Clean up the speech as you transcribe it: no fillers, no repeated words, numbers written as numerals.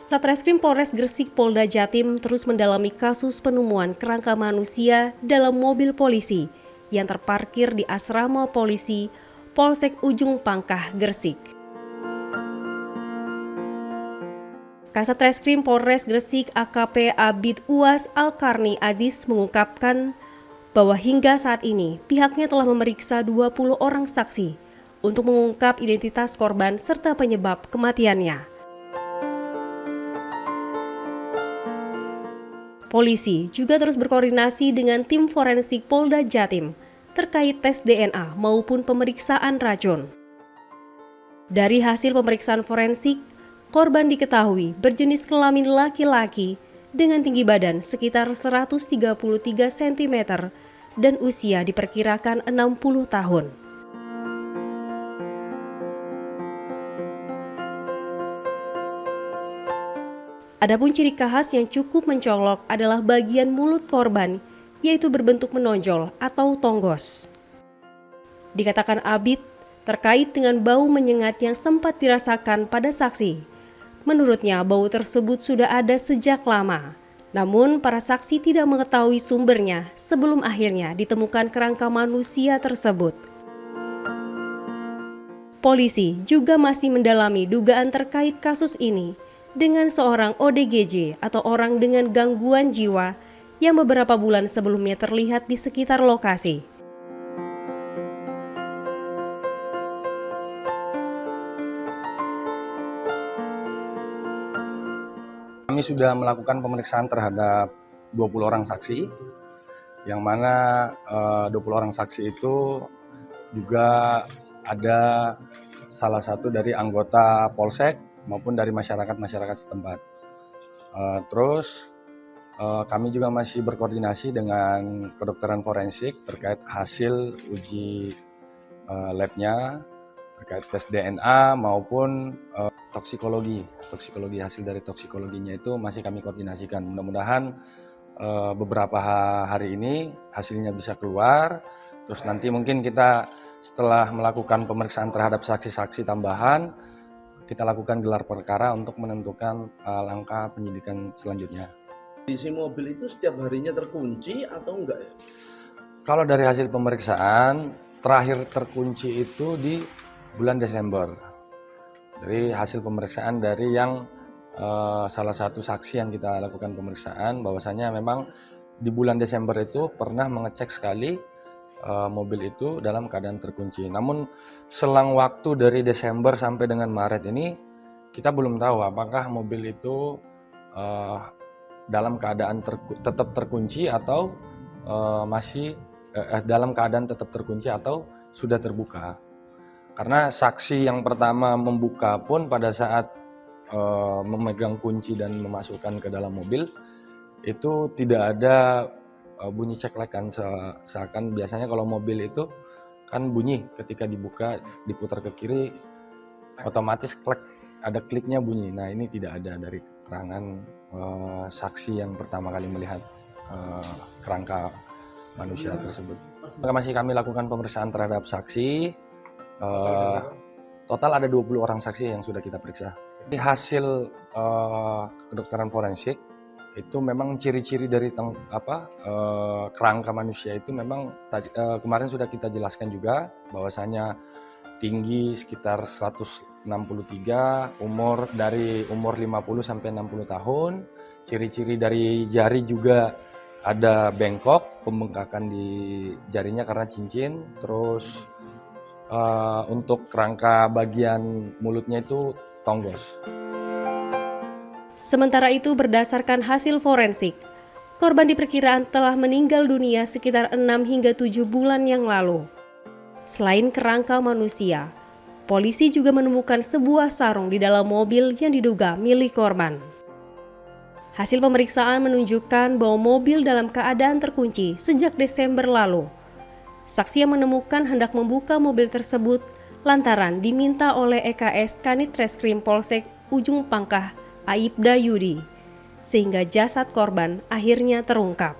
Satreskrim Polres Gresik Polda Jatim terus mendalami kasus penemuan kerangka manusia dalam mobil polisi yang terparkir di asrama polisi Polsek Ujung Pangkah, Gresik. Kasatreskrim Polres Gresik AKP Abid Uwas Al-Karni Aziz mengungkapkan bahwa hingga saat ini pihaknya telah memeriksa 20 orang saksi untuk mengungkap identitas korban serta penyebab kematiannya. Polisi juga terus berkoordinasi dengan tim forensik Polda Jatim terkait tes DNA maupun pemeriksaan racun. Dari hasil pemeriksaan forensik, korban diketahui berjenis kelamin laki-laki dengan tinggi badan sekitar 133 cm dan usia diperkirakan 60 tahun. Adapun ciri khas yang cukup mencolok adalah bagian mulut korban, yaitu berbentuk menonjol atau tonggos. Dikatakan Abid, terkait dengan bau menyengat yang sempat dirasakan pada saksi. Menurutnya, bau tersebut sudah ada sejak lama. Namun, para saksi tidak mengetahui sumbernya sebelum akhirnya ditemukan kerangka manusia tersebut. Polisi juga masih mendalami dugaan terkait kasus ini dengan seorang ODGJ atau orang dengan gangguan jiwa yang beberapa bulan sebelumnya terlihat di sekitar lokasi. Kami sudah melakukan pemeriksaan terhadap 20 orang saksi, yang mana 20 orang saksi itu juga ada salah satu dari anggota Polsek maupun dari masyarakat setempat. Terus kami juga masih berkoordinasi dengan kedokteran forensik terkait hasil uji labnya, terkait tes DNA maupun toksikologi hasil dari toksikologinya itu masih kami koordinasikan. Mudah-mudahan beberapa hari ini hasilnya bisa keluar. Terus nanti mungkin kita setelah melakukan pemeriksaan terhadap saksi-saksi tambahan, kita lakukan gelar perkara untuk menentukan langkah penyidikan selanjutnya. Isi mobil itu setiap harinya terkunci atau enggak ya? Kalau dari hasil pemeriksaan, terakhir terkunci itu di bulan Desember. Dari hasil pemeriksaan dari yang salah satu saksi yang kita lakukan pemeriksaan, bahwasanya memang di bulan Desember itu pernah mengecek sekali mobil itu dalam keadaan terkunci. Namun selang waktu dari Desember sampai dengan Maret ini kita belum tahu apakah mobil itu dalam keadaan tetap terkunci atau masih dalam keadaan tetap terkunci atau sudah terbuka. Karena saksi yang pertama membuka pun pada saat memegang kunci dan memasukkan ke dalam mobil itu tidak ada bunyi ceklekan, seakan biasanya kalau mobil itu kan bunyi ketika dibuka, diputar ke kiri otomatis klek, ada kliknya bunyi. Nah, ini tidak ada dari keterangan saksi yang pertama kali melihat kerangka manusia tersebut. Masih kami lakukan pemeriksaan terhadap saksi, total ada 20 orang saksi yang sudah kita periksa. Di hasil kedokteran forensik itu memang ciri-ciri dari kerangka manusia itu memang kemarin sudah kita jelaskan juga bahwasanya tinggi sekitar 163, dari umur 50 sampai 60 tahun. Ciri-ciri dari jari juga ada bengkok, pembengkakan di jarinya karena cincin. Terus untuk kerangka bagian mulutnya itu tonggos. Sementara itu, berdasarkan hasil forensik, korban diperkirakan telah meninggal dunia sekitar 6 hingga 7 bulan yang lalu. Selain kerangka manusia, polisi juga menemukan sebuah sarung di dalam mobil yang diduga milik korban. Hasil pemeriksaan menunjukkan bahwa mobil dalam keadaan terkunci sejak Desember lalu. Saksi yang menemukan hendak membuka mobil tersebut lantaran diminta oleh EKS Kanit Reskrim Polsek Ujung Pangkah Aibda Yudi, sehingga jasad korban akhirnya terungkap.